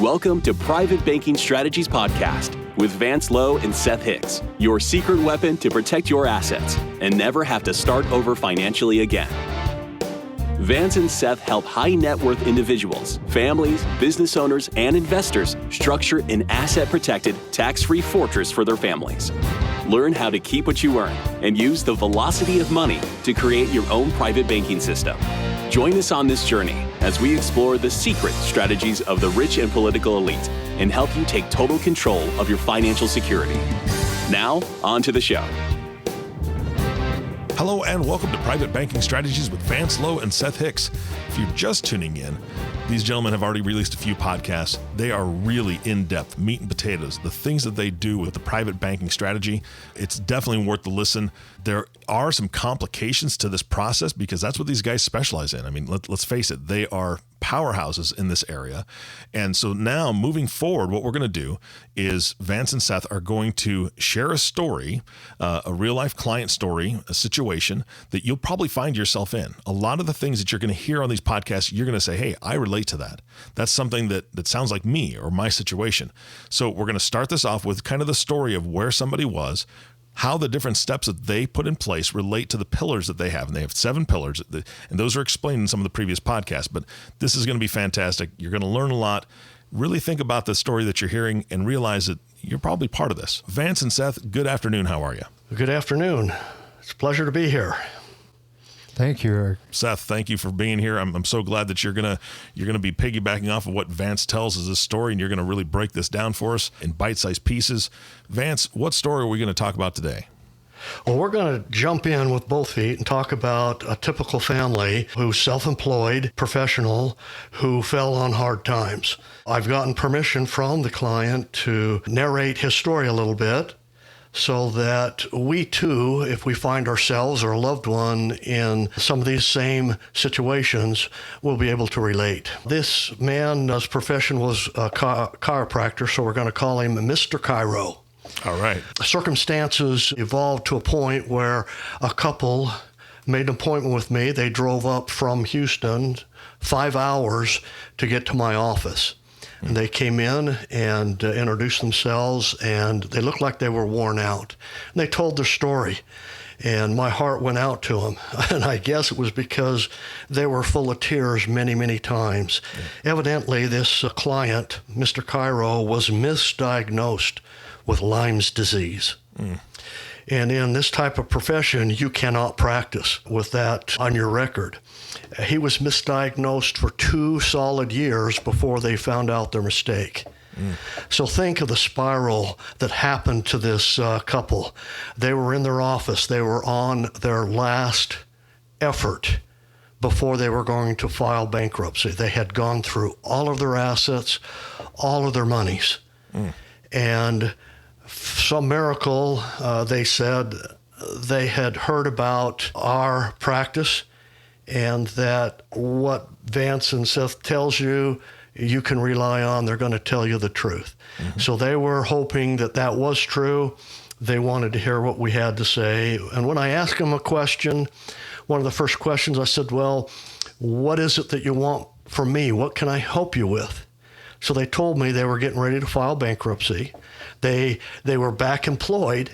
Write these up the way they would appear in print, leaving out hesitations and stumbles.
Welcome to Private Banking Strategies Podcast with Vance, Lowe, and Seth Hicks, your secret weapon to protect your assets and never have to start over financially again. Vance and Seth help high net worth individuals, families, business owners, and investors structure an asset-protected, tax-free fortress for their families. Learn how to keep what you earn and use the velocity of money to create your own private banking system. Join us on this journey as we explore the secret strategies of the rich and political elite and help you take total control of your financial security. Now, on to the show. Hello and welcome to Private Banking Strategies with Vance, Lowe, and Seth Hicks. If you're just tuning in, these gentlemen have already released a few podcasts. They are really in-depth, meat and potatoes, the things that they do with the private banking strategy. It's definitely worth the listen. There are some complications to this process because that's what these guys specialize in. I mean, let's face it, they are powerhouses in this area. And so now moving forward, what we're going to do is Vance and Seth are going to share a story, a real life client story, a situation that you'll probably find yourself in. A lot of the things that you're going to hear on these podcasts, you're going to say, hey, I relate to that. That's something that sounds like me or my situation. So we're going to start this off with kind of the story of where somebody was, how the different steps that they put in place relate to the pillars that they have. And they have 7 pillars, and those are explained in some of the previous podcasts. But this is going to be fantastic. You're going to learn a lot. Really think about the story that you're hearing and realize that you're probably part of this. Vance and Seth, good afternoon. How are you? Good afternoon. It's a pleasure to be here. Thank you, Eric. Seth, thank you for being here. I'm so glad that you're gonna be piggybacking off of what Vance tells as this story, and you're gonna really break this down for us in bite-sized pieces. Vance, what story are we gonna talk about today? Well, we're going to jump in with both feet and talk about a typical family who's self-employed, professional, who fell on hard times. I've gotten permission from the client to narrate his story a little bit, so that we too, if we find ourselves or a loved one in some of these same situations, will be able to relate. This man's profession was a chiropractor, so we're going to call him Mr. Chiro. All right. Circumstances evolved to a point where a couple made an appointment with me. They drove up from Houston 5 hours to get to my office. And they came in and introduced themselves, and they looked like they were worn out. And they told their story, and my heart went out to them. And I guess it was because they were full of tears many, many times. Yeah. Evidently, this client, Mr. Chiro, was misdiagnosed with Lyme's disease. Mm. And in this type of profession, you cannot practice with that on your record. He was misdiagnosed for 2 solid years before they found out their mistake. Mm. So think of the spiral that happened to this couple. They were in their office. They were on their last effort before they were going to file bankruptcy. They had gone through all of their assets, all of their monies. Mm. And some miracle, they said they had heard about our practice and that what Vance and Seth tells you, you can rely on. They're going to tell you the truth. Mm-hmm. So they were hoping that that was true. They wanted to hear what we had to say. And when I asked them a question, one of the first questions I said, well, what is it that you want from me? What can I help you with? So they told me they were getting ready to file bankruptcy. They were back employed,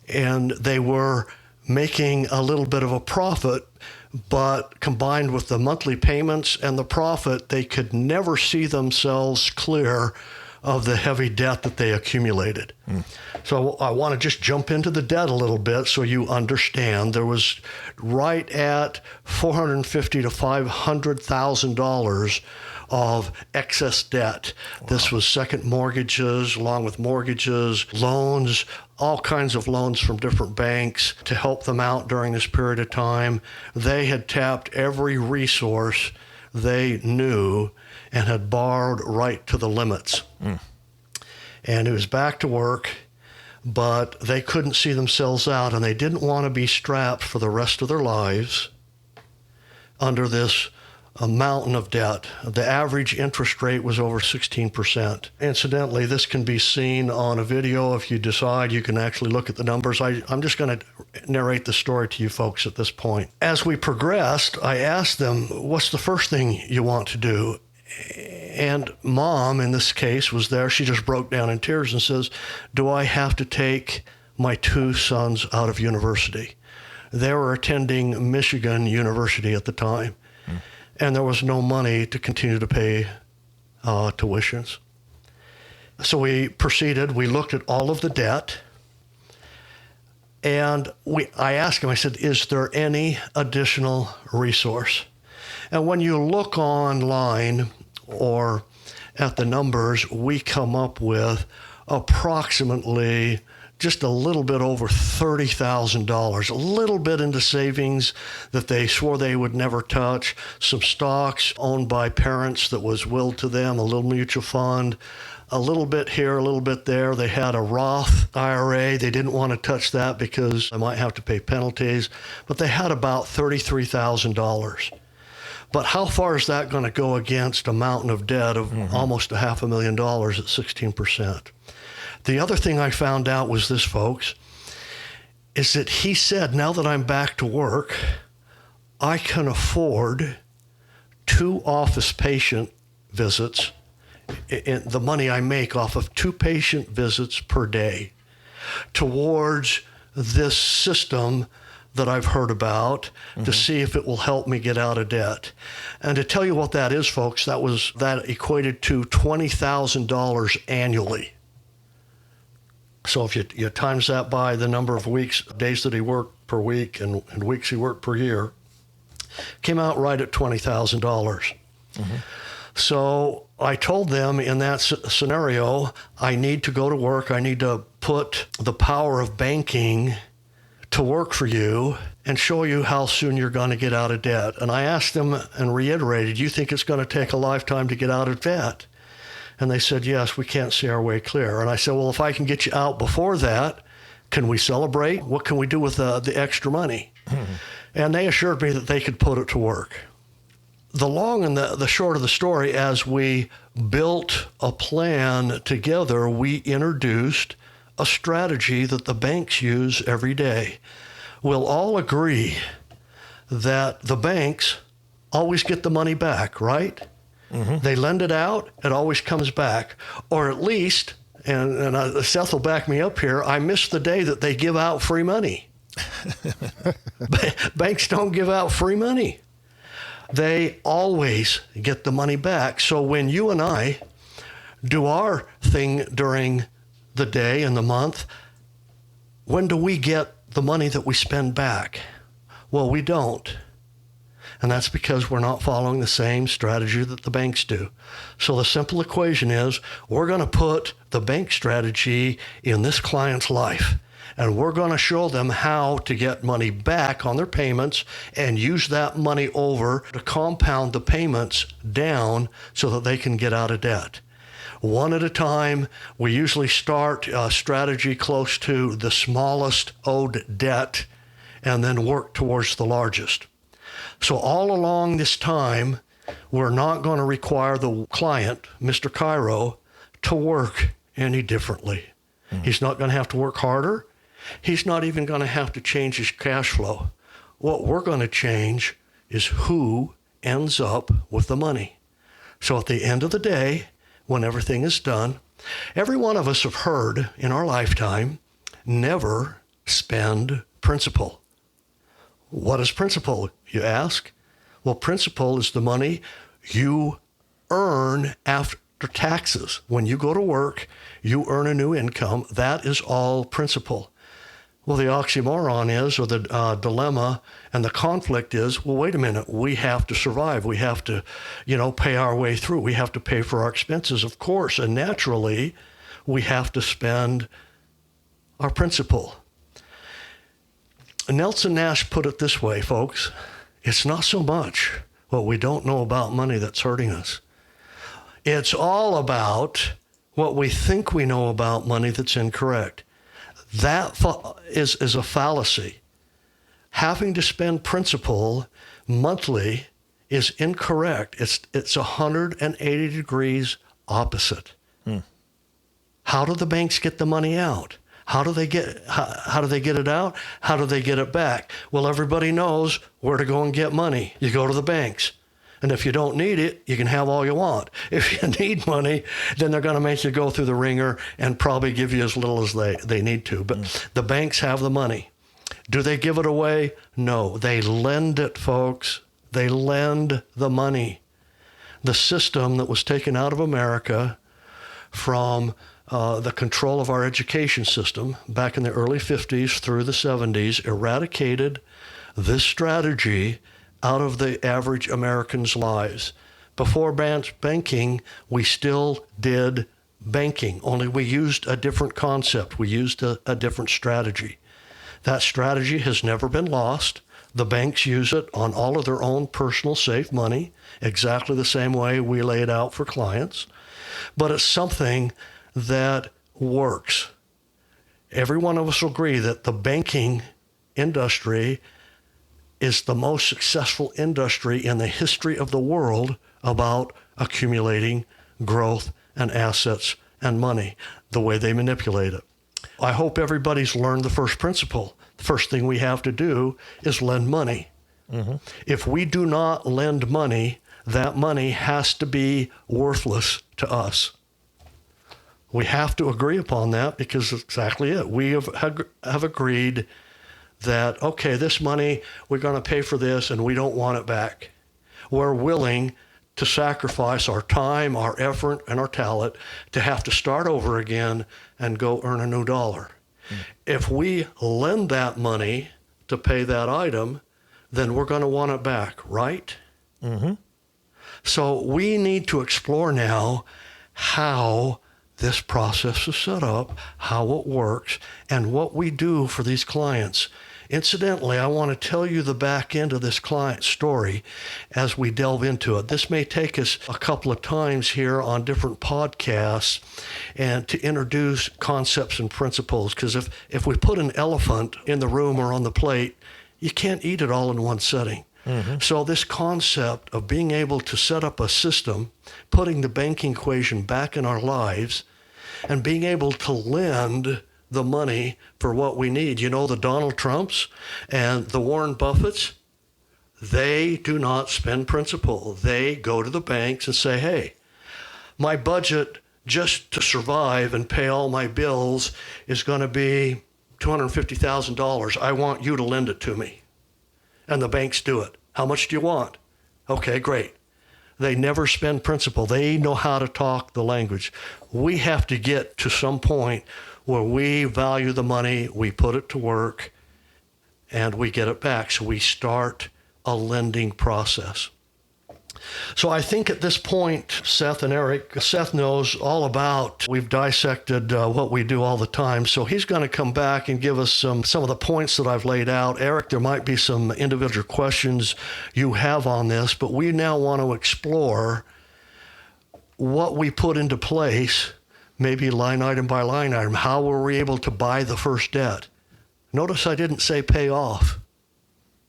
and they were making a little bit of a profit, but combined with the monthly payments and the profit, they could never see themselves clear of the heavy debt that they accumulated. Mm. So I want to just jump into the debt a little bit so you understand. There was right at $450,000 to $500,000 of excess debt. Wow. This was second mortgages, along with mortgages, loans, all kinds of loans from different banks to help them out during this period of time. They had tapped every resource they knew and had borrowed right to the limits. Mm. And it was back to work, but they couldn't see themselves out, and they didn't want to be strapped for the rest of their lives under this a mountain of debt. The average interest rate was over 16%. Incidentally, this can be seen on a video. If you decide, you can actually look at the numbers. I'm just going to narrate the story to you folks at this point. As we progressed, I asked them, what's the first thing you want to do? And Mom, in this case, was there. She just broke down in tears and says, do I have to take my 2 sons out of university? They were attending Michigan University at the time, and there was no money to continue to pay tuitions. So we proceeded. We looked at all of the debt, and I asked him, I said, is there any additional resource? And when you look online or at the numbers, we come up with approximately just a little bit over $30,000, a little bit into savings that they swore they would never touch, some stocks owned by parents that was willed to them, a little mutual fund, a little bit here, a little bit there. They had a Roth IRA. They didn't want to touch that because they might have to pay penalties, but they had about $33,000. But how far is that going to go against a mountain of debt of almost $500,000 at 16%? The other thing I found out was this, folks, is that he said, now that I'm back to work, I can afford 2 office patient visits, the money I make off of 2 patient visits per day, towards this system that I've heard about to see if it will help me get out of debt. And to tell you what that is, folks, that equated to $20,000 annually. So if you times that by the number of days that he worked per week and weeks he worked per year, came out right at $20,000. So I told them in that scenario, I need to go to work. I need to put the power of banking to work for you and show you how soon you're going to get out of debt. And I asked them and reiterated, you think it's going to take a lifetime to get out of debt? And they said, yes, we can't see our way clear. And I said, well, if I can get you out before that, can we celebrate? What can we do with the extra money? And they assured me that they could put it to work. The long and the short of the story, as we built a plan together, we introduced a strategy that the banks use every day. We'll all agree that the banks always get the money back, right? They lend it out, it always comes back. Or at least, and Seth will back me up here, I miss the day that they give out free money. Banks don't give out free money. They always get the money back. So when you and I do our thing during the day and the month, when do we get the money that we spend back? Well, we don't. And that's because we're not following the same strategy that the banks do. So the simple equation is, we're going to put the bank strategy in this client's life, and we're going to show them how to get money back on their payments and use that money over to compound the payments down so that they can get out of debt. One at a time. We usually start a strategy close to the smallest owed debt and then work towards the largest. So all along this time, we're not going to require the client, Mr. Cairo, to work any differently. He's not going to have to work harder. He's not even going to have to change his cash flow. What we're going to change is who ends up with the money. So at the end of the day, when everything is done, every one of us have heard in our lifetime, never spend principal. What is principal, you ask? Well, principal is the money you earn after taxes. When you go to work, you earn a new income. That is all principal. Well, the oxymoron is, or the dilemma and the conflict is, well, wait a minute, we have to survive. We have to, pay our way through. We have to pay for our expenses, of course, and naturally, we have to spend our principal. Nelson Nash put it this way, folks. It's not so much what we don't know about money that's hurting us. It's all about what we think we know about money that's incorrect. That is a fallacy. Having to spend principal monthly is incorrect. It's 180 degrees opposite. How do the banks get the money out? How do they get it out? How do they get it back? Well, everybody knows where to go and get money. You go to the banks. And if you don't need it, you can have all you want. If you need money, then they're going to make you go through the ringer and probably give you as little as they need to. But the banks have the money. Do they give it away? No. They lend it, folks. They lend the money. The system that was taken out of America from the control of our education system back in the early 50s through the 70s eradicated this strategy out of the average American's lives. Before banking, we still did banking, only we used a different concept. We used a different strategy. That strategy has never been lost. The banks use it on all of their own personal safe money, exactly the same way we lay it out for clients. But it's something that works. Every one of us will agree that the banking industry is the most successful industry in the history of the world about accumulating growth and assets and money, the way they manipulate it. I hope everybody's learned the first principle. The first thing we have to do is lend money. Mm-hmm. If we do not lend money, that money has to be worthless to us. We have to agree upon that because it's exactly it. We have agreed that, okay, this money, we're going to pay for this and we don't want it back. We're willing to sacrifice our time, our effort, and our talent to have to start over again and go earn a new dollar. If we lend that money to pay that item, then we're going to want it back, right? Mm-hmm. So we need to explore now how this process is set up, how it works, and what we do for these clients. Incidentally, I want to tell you the back end of this client story as we delve into it. This may take us a couple of times here on different podcasts and to introduce concepts and principles, because if we put an elephant in the room or on the plate, you can't eat it all in one setting. Mm-hmm. So this concept of being able to set up a system, putting the banking equation back in our lives, and being able to lend the money for what we need. You know, the Donald Trumps and the Warren Buffetts, they do not spend principal. They go to the banks and say, hey, my budget just to survive and pay all my bills is going to be $250,000. I want you to lend it to me. And the banks do it. How much do you want? Okay, great. They never spend principal. They know how to talk the language. We have to get to some point where we value the money, we put it to work, and we get it back. So we start a lending process. So I think at this point, Seth and Eric, Seth knows all about, we've dissected what we do all the time. So he's going to come back and give us some of the points that I've laid out. Eric, there might be some individual questions you have on this, but we now want to explore what we put into place, maybe line item by line item. How were we able to buy the first debt? Notice I didn't say pay off.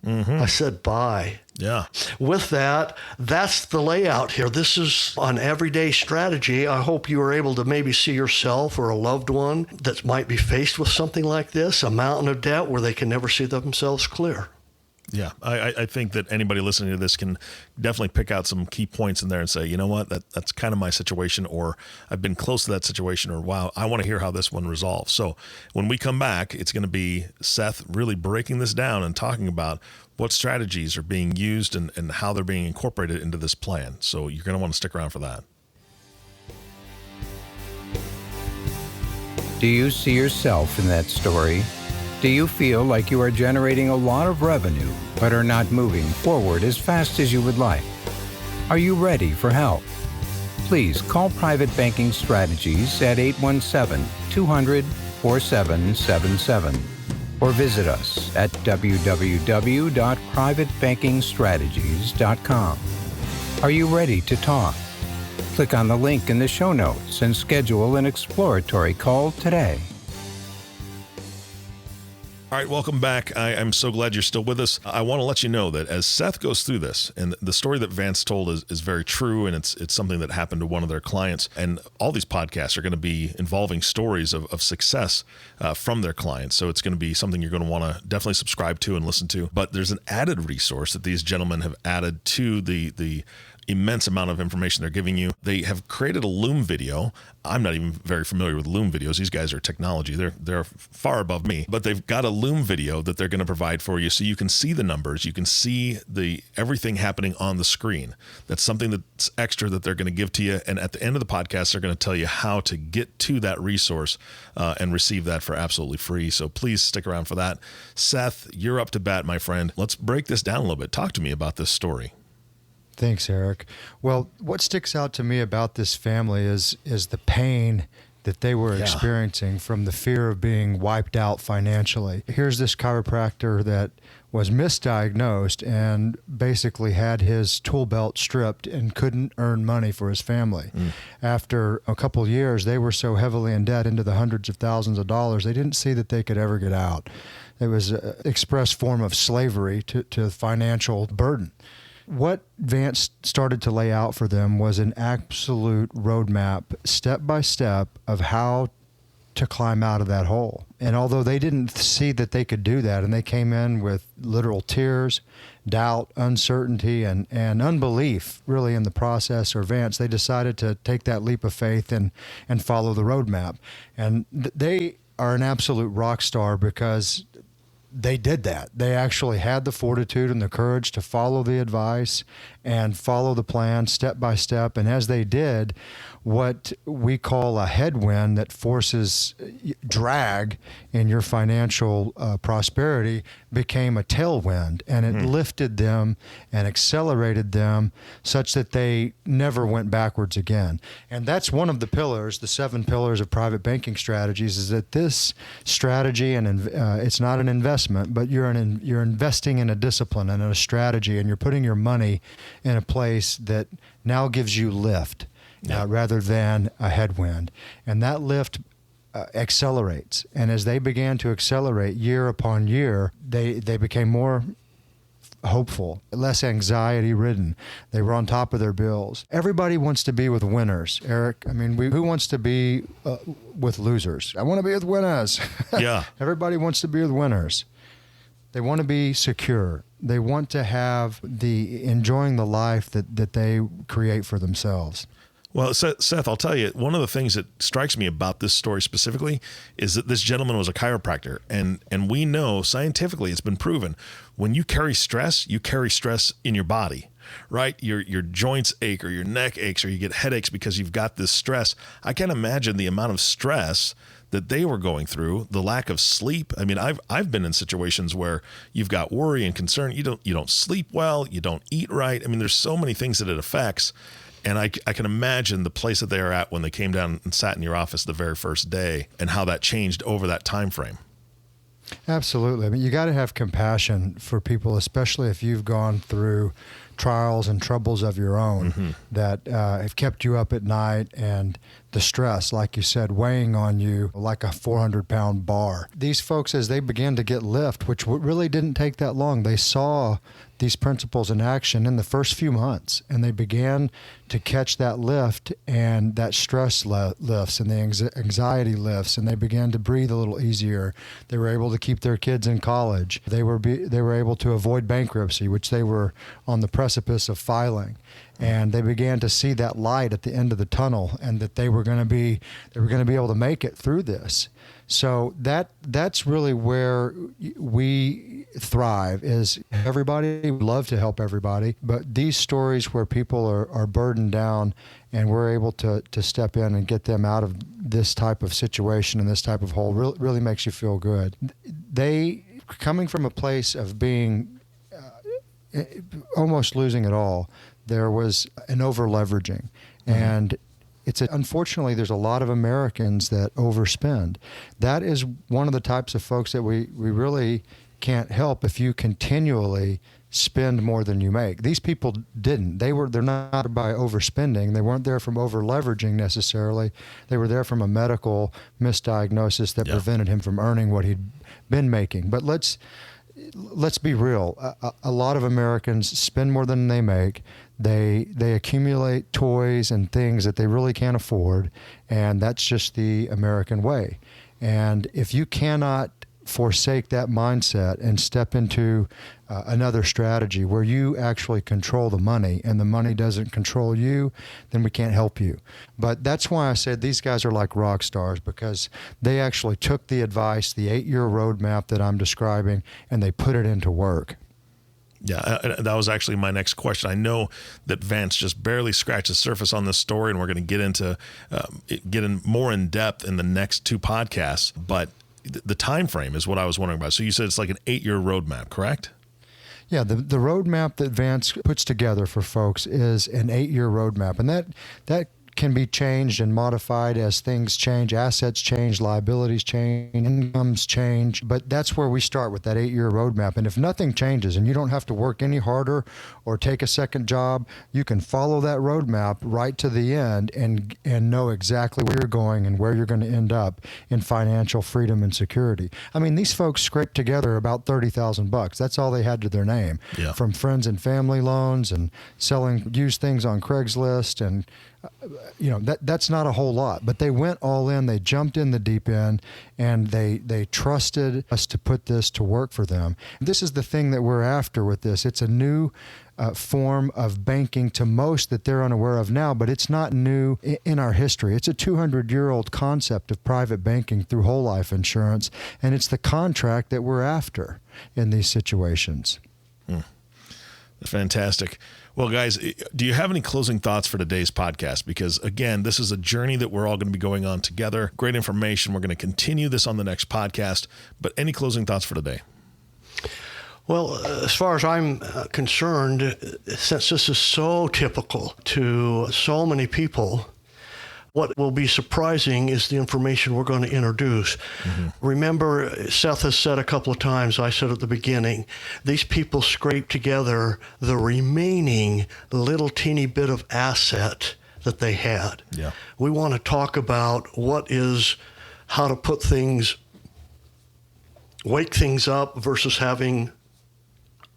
Mm-hmm. I said buy. Yeah. With that, that's the layout here. This is an everyday strategy. I hope you are able to maybe see yourself or a loved one that might be faced with something like this, a mountain of debt where they can never see themselves clear. Yeah, I think that anybody listening to this can definitely pick out some key points in there and say, you know what, that's kind of my situation, or I've been close to that situation, or wow, I want to hear how this one resolves. So when we come back, it's going to be Seth really breaking this down and talking about what strategies are being used and how they're being incorporated into this plan. So you're going to want to stick around for that. Do you see yourself in that story? Do you feel like you are generating a lot of revenue, but are not moving forward as fast as you would like? Are you ready for help? Please call Private Banking Strategies at 817-200-4777 or visit us at www.privatebankingstrategies.com. Are you ready to talk? Click on the link in the show notes and schedule an exploratory call today. All right, welcome back. I'm so glad you're still with us. I want to let you know that as Seth goes through this, and the story that Vance told is very true, and it's something that happened to one of their clients. And all these podcasts are going to be involving stories of success from their clients. So it's going to be something you're going to want to definitely subscribe to and listen to. But there's an added resource that these gentlemen have added to the immense amount of information they're giving you. They have created a Loom video. I'm not even very familiar with Loom videos. These guys are technology. They're far above me, but they've got a Loom video that they're going to provide for you so you can see the numbers. You can see everything happening on the screen. That's something that's extra that they're going to give to you. And at the end of the podcast, they're going to tell you how to get to that resource and receive that for absolutely free. So please stick around for that. Seth, you're up to bat, my friend. Let's break this down a little bit. Talk to me about this story. Thanks, Eric. Well, what sticks out to me about this family is the pain that they were experiencing from the fear of being wiped out financially. Here's this chiropractor that was misdiagnosed and basically had his tool belt stripped and couldn't earn money for his family. After a couple of years, they were so heavily in debt, into the hundreds of thousands of dollars, they didn't see that they could ever get out. It was an express form of slavery to financial burden. What Vance started to lay out for them was an absolute roadmap, step by step, of how to climb out of that hole. And although they didn't see that they could do that, and they came in with literal tears, doubt, uncertainty, and unbelief really in the process or Vance, they decided to take that leap of faith and follow the roadmap. And they are an absolute rock star because they did that. They actually had the fortitude and the courage to follow the advice and follow the plan step by step. And as they did, what we call a headwind that forces drag in your financial prosperity became a tailwind, and it lifted them and accelerated them such that they never went backwards again. And that's one of the pillars, the 7 pillars of private banking strategies, is that this strategy, and it's not an investment, but you're investing in a discipline and in a strategy, and you're putting your money in a place that now gives you lift. Rather than a headwind. And that lift accelerates. And as they began to accelerate year upon year, they became more hopeful, less anxiety ridden. They were on top of their bills. Everybody wants to be with winners, Eric. I mean, who wants to be with losers? I want to be with winners. Yeah. Everybody wants to be with winners. They want to be secure. They want to have enjoying the life that they create for themselves. Well, Seth, I'll tell you, one of the things that strikes me about this story specifically is that this gentleman was a chiropractor. And we know scientifically it's been proven when you carry stress in your body, right? Your joints ache or your neck aches or you get headaches because you've got this stress. I can't imagine the amount of stress that they were going through, the lack of sleep. I mean, I've been in situations where you've got worry and concern. You don't sleep well, you don't eat right. I mean, there's so many things that it affects. And I can imagine the place that they are at when they came down and sat in your office the very first day and how that changed over that time frame. Absolutely. I mean, you got to have compassion for people, especially if you've gone through trials and troubles of your own that have kept you up at night, and the stress, like you said, weighing on you like a 400-pound bar. These folks, as they began to get lift, which really didn't take that long, they saw these principles in action in the first few months, and they began to catch that lift, and that stress lifts and the anxiety lifts, and they began to breathe a little easier. They were able to keep their kids in college. They were able to avoid bankruptcy, which they were on the precipice of filing. And they began to see that light at the end of the tunnel, and that they were going to be able to make it through this. So that's really where we thrive. Is everybody, we love to help everybody, but these stories where people are burdened down and we're able to step in and get them out of this type of situation and this type of hole really makes you feel good. They, coming from a place of being almost losing it all, there was an over-leveraging. And unfortunately, there's a lot of Americans that overspend. That is one of the types of folks that we really can't help if you continually spend more than you make. These people didn't. They're not by overspending. They weren't there from over-leveraging necessarily. They were there from a medical misdiagnosis that prevented him from earning what he'd been making. But let's be real. A lot of Americans spend more than they make. They accumulate toys and things that they really can't afford, and that's just the American way. And if you cannot forsake that mindset and step into another strategy where you actually control the money and the money doesn't control you, then we can't help you. But that's why I said these guys are like rock stars, because they actually took the advice, the 8-year roadmap that I'm describing, and they put it into work. Yeah, that was actually my next question. I know that Vance just barely scratched the surface on this story, and we're going to get in more in depth in the next 2 podcasts, but the time frame is what I was wondering about. So you said it's like an 8-year roadmap, correct? Yeah, the roadmap that Vance puts together for folks is an 8-year roadmap, and that can be changed and modified as things change, assets change, liabilities change, incomes change. But that's where we start with that 8-year roadmap. And if nothing changes and you don't have to work any harder or take a second job, you can follow that roadmap right to the end and know exactly where you're going and where you're going to end up in financial freedom and security. I mean, these folks scraped together about $30,000. That's all they had to their name, from friends and family loans and selling used things on Craigslist, and that's not a whole lot, but they went all in. They jumped in the deep end, and they trusted us to put this to work for them. This is the thing that we're after with this. It's a new form of banking to most that they're unaware of now, but it's not new in our history. It's a 200-year-old concept of private banking through whole life insurance, and it's the contract that we're after in these situations. Fantastic. Well, guys, do you have any closing thoughts for today's podcast? Because, again, this is a journey that we're all going to be going on together. Great information. We're going to continue this on the next podcast. But any closing thoughts for today? Well, as far as I'm concerned, since this is so typical to so many people, what will be surprising is the information we're going to introduce. Remember, Seth has said a couple of times, I said at the beginning, these people scrape together the remaining little teeny bit of asset that they had. Yeah. We want to talk about how to put things, wake things up versus having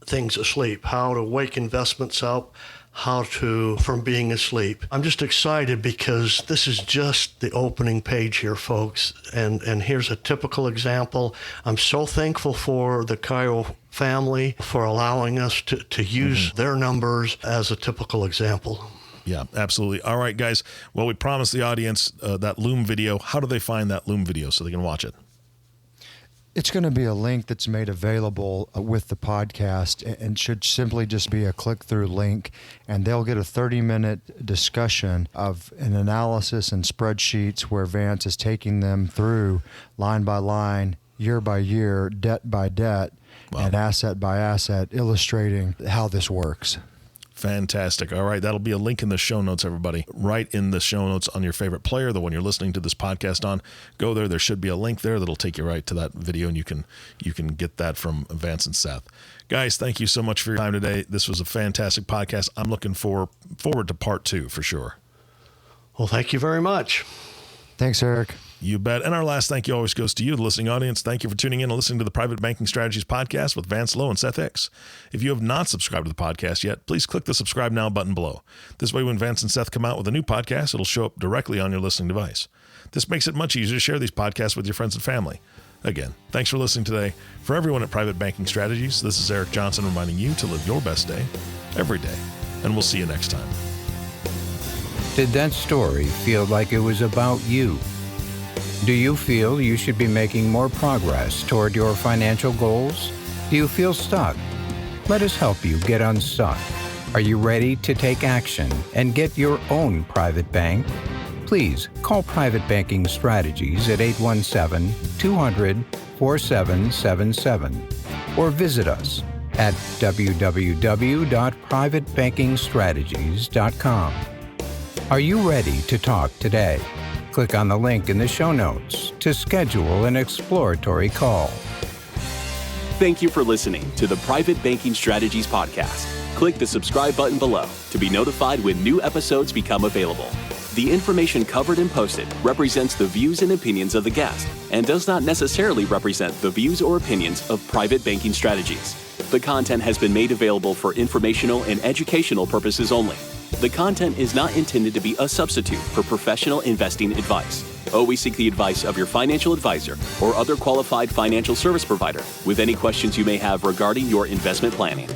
things asleep, how to wake investments up, from being asleep. I'm just excited because this is just the opening page here, folks. And here's a typical example. I'm so thankful for the Cairo family for allowing us to use their numbers as a typical example. Yeah, absolutely. All right, guys. Well, we promised the audience that Loom video. How do they find that Loom video so they can watch it? It's going to be a link that's made available with the podcast, and should simply just be a click-through link, and they'll get a 30-minute discussion of an analysis and spreadsheets where Vance is taking them through line by line, year by year, debt by debt, and asset by asset, illustrating how this works. Fantastic. All right. That'll be a link in the show notes, everybody. Right in the show notes on your favorite player, the one you're listening to this podcast on. Go there. There should be a link there that'll take you right to that video, and you can get that from Vance and Seth. Guys, thank you so much for your time today. This was a fantastic podcast. I'm looking forward to part 2 for sure. Well, thank you very much. Thanks, Eric. You bet. And our last thank you always goes to you, the listening audience. Thank you for tuning in and listening to the Private Banking Strategies podcast with Vance Lowe and Seth Hicks. If you have not subscribed to the podcast yet, please click the subscribe now button below. This way, when Vance and Seth come out with a new podcast, it'll show up directly on your listening device. This makes it much easier to share these podcasts with your friends and family. Again, thanks for listening today. For everyone at Private Banking Strategies, this is Eric Johnson reminding you to live your best day every day. And we'll see you next time. Did that story feel like it was about you? Do you feel you should be making more progress toward your financial goals? Do you feel stuck? Let us help you get unstuck. Are you ready to take action and get your own private bank? Please call Private Banking Strategies at 817-200-4777 or visit us at www.privatebankingstrategies.com. Are you ready to talk today? Click on the link in the show notes to schedule an exploratory call. Thank you for listening to the Private Banking Strategies podcast. Click the subscribe button below to be notified when new episodes become available. The information covered and posted represents the views and opinions of the guest and does not necessarily represent the views or opinions of Private Banking Strategies. The content has been made available for informational and educational purposes only. The content is not intended to be a substitute for professional investing advice. Always seek the advice of your financial advisor or other qualified financial service provider with any questions you may have regarding your investment planning.